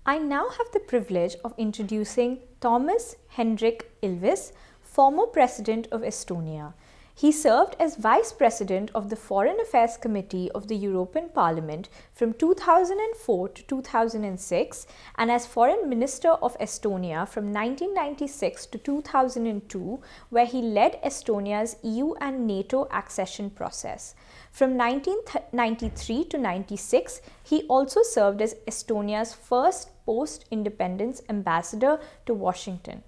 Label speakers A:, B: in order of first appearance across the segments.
A: I now have the privilege of introducing Toomas Hendrik Ilves, former President of Estonia. He served as Vice President of the Foreign Affairs Committee of the European Parliament from 2004 to 2006 and as Foreign Minister of Estonia from 1996 to 2002, where he led Estonia's EU and NATO accession process. From 1993 to 96, he also served as Estonia's first post-independence ambassador to Washington.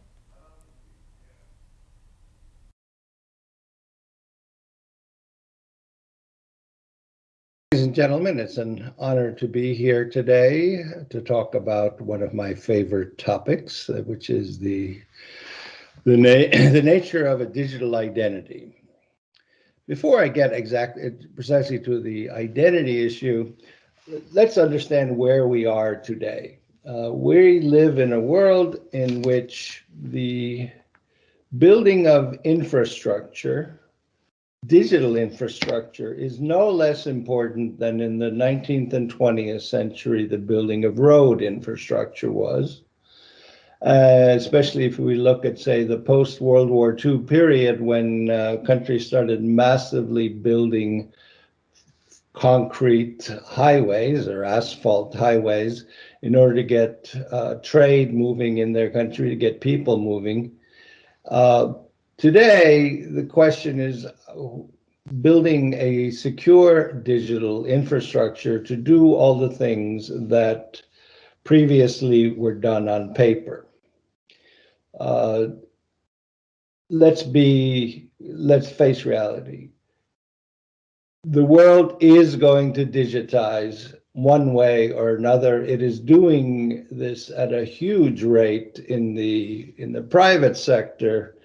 B: Ladies and gentlemen, it's an honor to be here today to talk about one of my favorite topics, which is the nature of a digital identity. Before I get precisely to the identity issue, let's understand where we are today. We live in a world in which the building of infrastructure, digital infrastructure, is no less important than in the 19th and 20th century the building of road infrastructure was. Especially if we look at, say, the post-World War II period when countries started massively building concrete highways or asphalt highways in order to get trade moving in their country, to get people moving. Today, the question is building a secure digital infrastructure to do all the things that previously were done on paper. Let's face reality. The world is going to digitize one way or another. It is doing this at a huge rate in the private sector,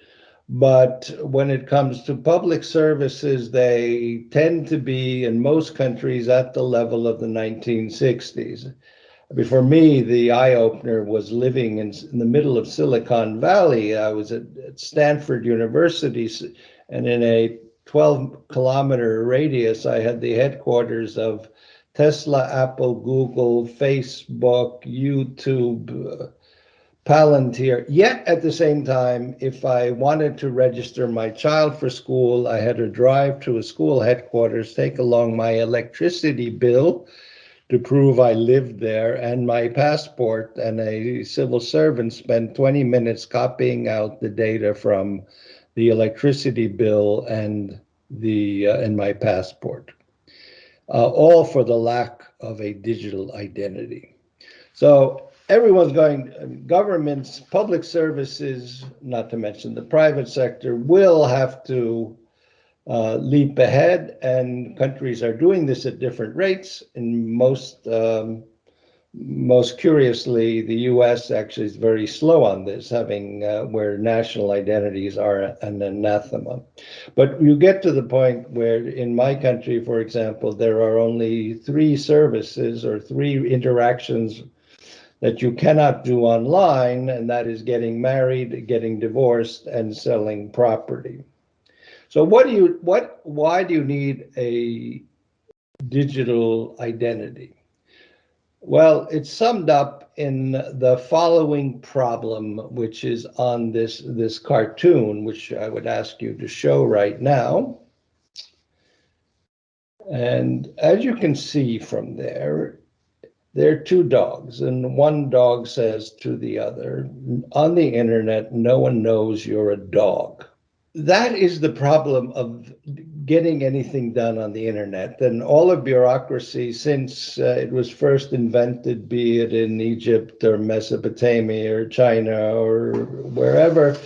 B: but when it comes to public services, they tend to be in most countries at the level of the 1960s. For me, the eye-opener was living in the middle of Silicon Valley. I was at Stanford University, and in a 12-kilometer radius, I had the headquarters of Tesla, Apple, Google, Facebook, YouTube, Palantir. Yet at the same time, if I wanted to register my child for school, I had to drive to a school headquarters, take along my electricity bill to prove I lived there, and my passport, and a civil servant spent 20 minutes copying out the data from the electricity bill and my passport, all for the lack of a digital identity. So everyone's governments, public services, not to mention the private sector, will have to leap ahead, and countries are doing this at different rates. And most curiously, the US actually is very slow on this, having where national identities are an anathema. But you get to the point where in my country, for example, there are only 3 services or 3 interactions that you cannot do online, and that is getting married, getting divorced, and selling property. So why do you need a digital identity? Well, it's summed up in the following problem, which is on this cartoon, which I would ask you to show right now. And as you can see from there are 2 dogs, and one dog says to the other, on the internet, no one knows you're a dog. That is the problem of getting anything done on the internet. And all of bureaucracy, since it was first invented, be it in Egypt or Mesopotamia or China or wherever,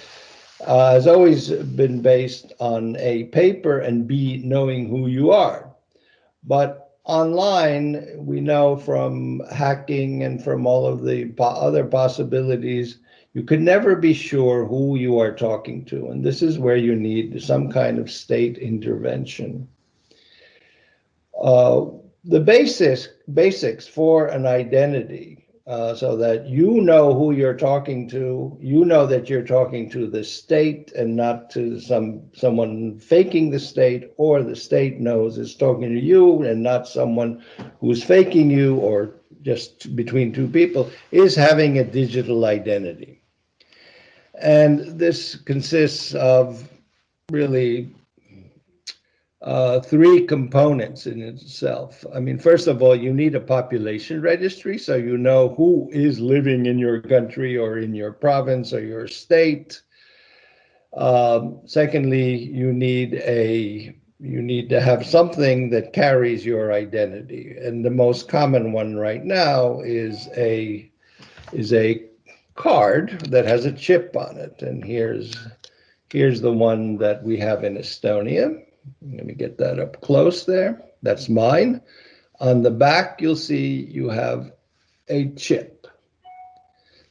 B: has always been based on A, paper, and B, knowing who you are. But online, we know from hacking and from all of the other possibilities, you can never be sure who you are talking to. And this is where you need some kind of state intervention. The basics for an identity, so that you know who you're talking to, you know that you're talking to the state and not to someone faking the state, or the state knows it's talking to you and not someone who's faking you or just between two people, is having a digital identity. And this consists of really three components in itself. I mean, first of all, you need a population registry, so you know who is living in your country or in your province or your state. Secondly, you need to have something that carries your identity, and the most common one right now is a card that has a chip on it. And here's the one that we have in Estonia. Let me get that up close there. That's mine. On the back, you'll see you have a chip.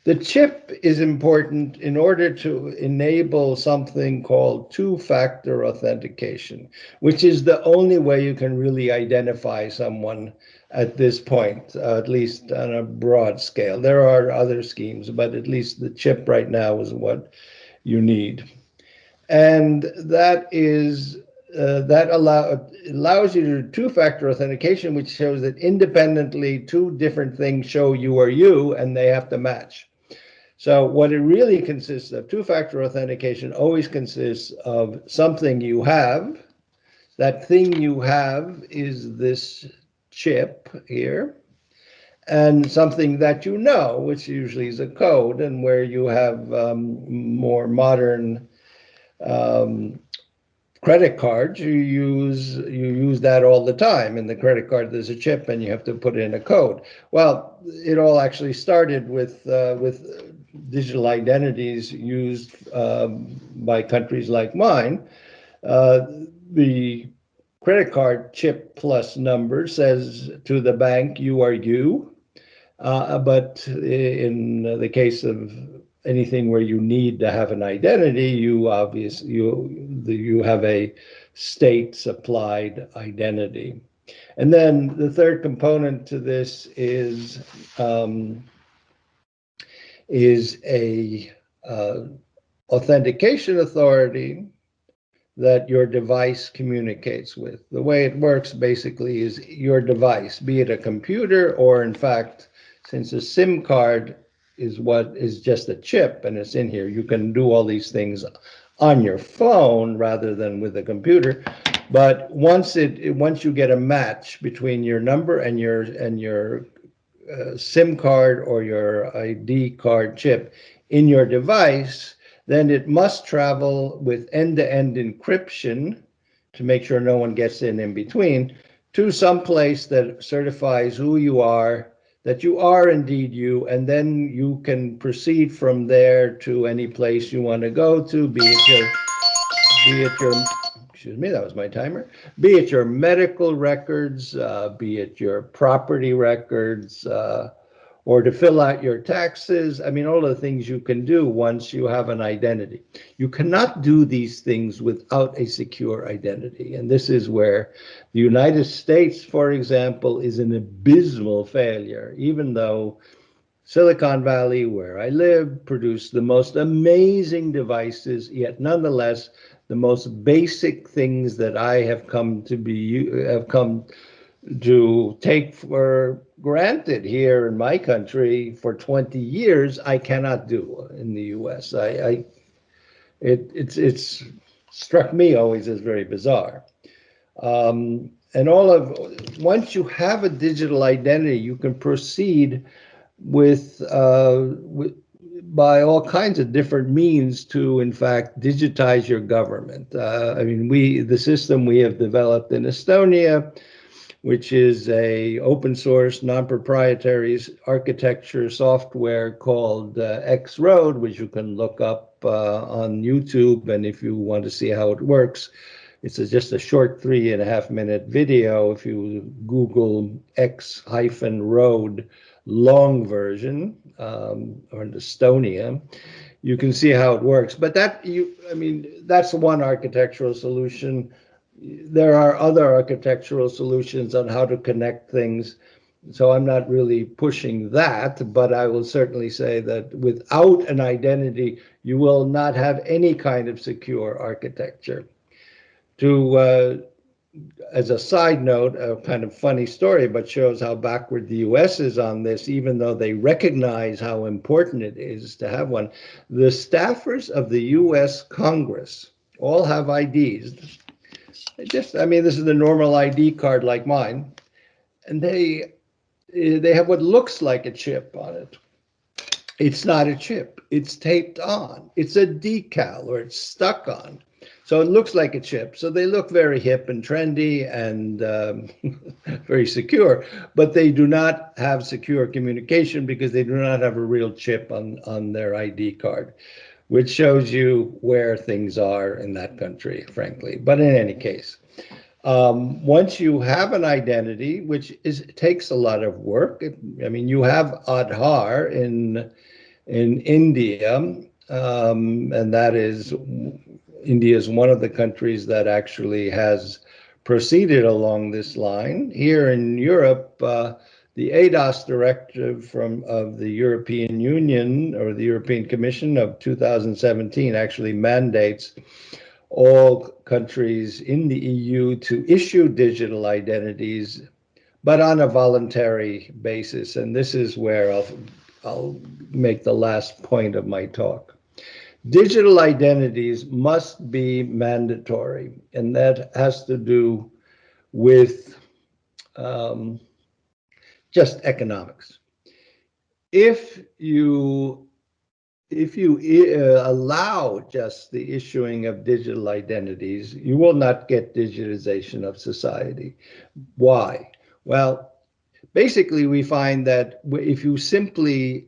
B: The chip is important in order to enable something called two-factor authentication, which is the only way you can really identify someone at this point, at least on a broad scale. There are other schemes, but at least the chip right now is what you need. And that is allows you to do two-factor authentication, which shows that independently two different things show you are you, and they have to match. So what it really consists of, two-factor authentication always consists of something you have. That thing you have is this chip here, and something that you know, which usually is a code, and where you have more modern credit cards, you use that all the time. In the credit card, there's a chip, and you have to put in a code. Well, it all actually started with digital identities used by countries like mine. The credit card chip plus number says to the bank, "You are you." But in the case of anything where you need to have an identity, you have a state-supplied identity. And then the third component to this is a authentication authority that your device communicates with. The way it works basically is your device, be it a computer or, in fact, since a SIM card is what is just a chip and it's in here, you can do all these things on your phone rather than with a computer. But once you get a match between your number and your SIM card or your ID card chip in your device, then it must travel with end-to-end encryption to make sure no one gets in between to some place that certifies who you are, that you are indeed you, and then you can proceed from there to any place you want to go to, be it your excuse me, that was my timer, be it your medical records, be it your property records, or to fill out your taxes. I mean, all the things you can do once you have an identity. You cannot do these things without a secure identity. And this is where the United States, for example, is an abysmal failure, even though Silicon Valley, where I live, produced the most amazing devices, yet nonetheless, the most basic things that I have come to take for granted here in my country for 20 years, I cannot do in the US. It's struck me always as very bizarre. And once you have a digital identity, you can proceed by all kinds of different means to, in fact, digitize your government. I mean, the system we have developed in Estonia, which is a open source, non-proprietary architecture software called X-Road, which you can look up on YouTube. And if you want to see how it works, it's just a short 3.5-minute video. If you Google X-Road long version or in Estonia, you can see how it works. But that's one architectural solution. There are other architectural solutions on how to connect things, so I'm not really pushing that, but I will certainly say that without an identity, you will not have any kind of secure architecture. To as a side note, a kind of funny story, but shows how backward the US is on this, even though they recognize how important it is to have one. The staffers of the US Congress all have IDs. I mean, this is the normal ID card like mine, and they have what looks like a chip on it. It's not a chip, it's taped on. It's a decal, or it's stuck on. So it looks like a chip. So they look very hip and trendy and very secure, but they do not have secure communication because they do not have a real chip on their ID card, which shows you where things are in that country, frankly. But in any case, once you have an identity, which takes a lot of work. I mean, you have Aadhaar in India, and that is, India is one of the countries that actually has proceeded along this line. Here in Europe, the ADAS directive of the European Union, or the European Commission, of 2017 actually mandates all countries in the EU to issue digital identities, but on a voluntary basis. And this is where I'll make the last point of my talk. Digital identities must be mandatory, and that has to do with just economics. If you allow just the issuing of digital identities, you will not get digitization of society. Why? Well, basically, we find that if you simply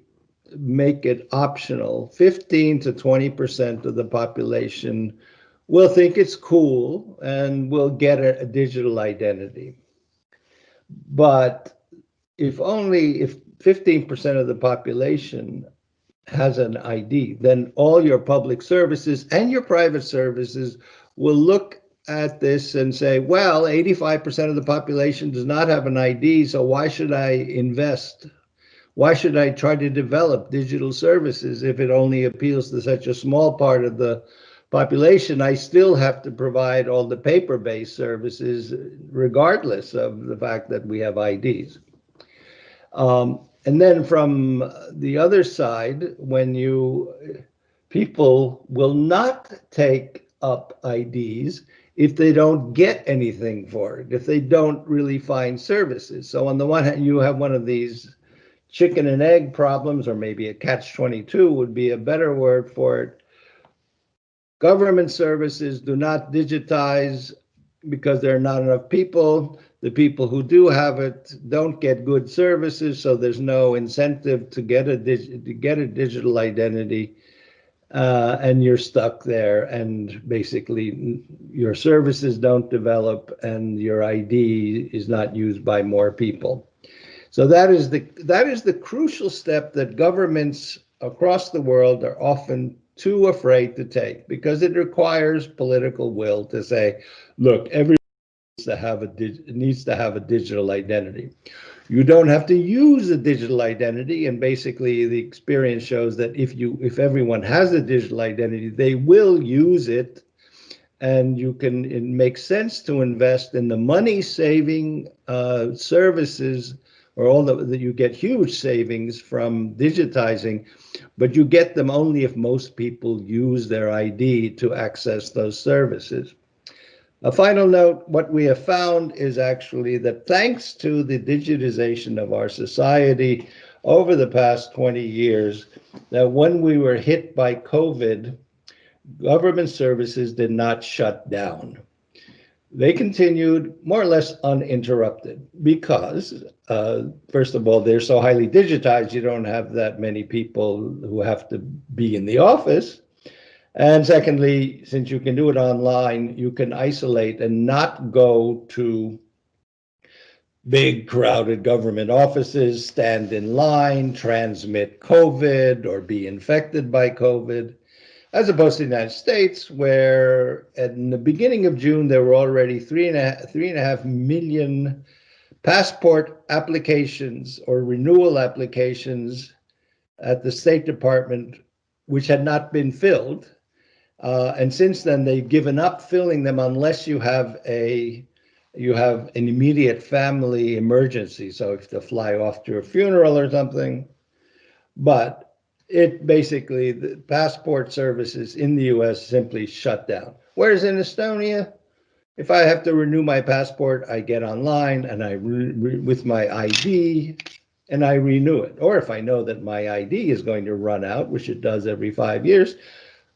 B: make it optional, 15 to 20% of the population will think it's cool and will get a digital identity. But if 15% of the population has an ID, then all your public services and your private services will look at this and say, well, 85% of the population does not have an ID, so why should I invest? Why should I try to develop digital services if it only appeals to such a small part of the population? I still have to provide all the paper-based services, regardless of the fact that we have IDs. And then from the other side, people will not take up IDs if they don't get anything for it, if they don't really find services. So on the one hand, you have one of these chicken and egg problems, or maybe a catch-22 would be a better word for it. Government services do not digitize because there are not enough people. The people who do have it don't get good services, so there's no incentive to get a digital identity, and you're stuck there. And basically, your services don't develop, and your ID is not used by more people. So that is the crucial step that governments across the world are often too afraid to take, because it requires political will to say, look, everyone needs to have a digital identity. You don't have to use a digital identity, and basically the experience shows that if everyone has a digital identity, they will use it, and it makes sense to invest in the money-saving services, or all that you get huge savings from digitizing, but you get them only if most people use their ID to access those services. A final note, what we have found is actually that thanks to the digitization of our society over the past 20 years, that when we were hit by COVID, government services did not shut down. They continued more or less uninterrupted because, first of all, they're so highly digitized, you don't have that many people who have to be in the office. And secondly, since you can do it online, you can isolate and not go to big crowded government offices, stand in line, transmit COVID, or be infected by COVID. As opposed to the United States, where in the beginning of June, there were already 3.5 million passport applications or renewal applications at the State Department, which had not been filled. And since then, they've given up filling them unless you have a you have an immediate family emergency. So if you fly off to a funeral or something, but it basically, the passport services in the US simply shut down. Whereas in Estonia, if I have to renew my passport, I get online and I with my ID and I renew it. Or if I know that my ID is going to run out, which it does every 5 years,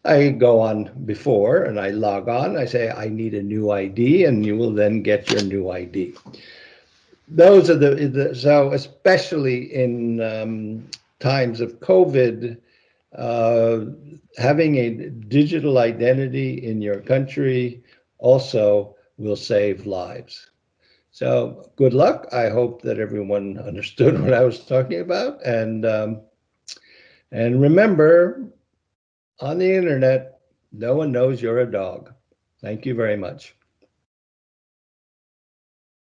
B: I go on before and I log on. I say, I need a new ID, and you will then get your new ID. Those are so especially in times of COVID, uh, having a digital identity in your country also will save lives. So good luck. I hope that everyone understood what I was talking about. And remember, on the internet, no one knows you're a dog. Thank you very much.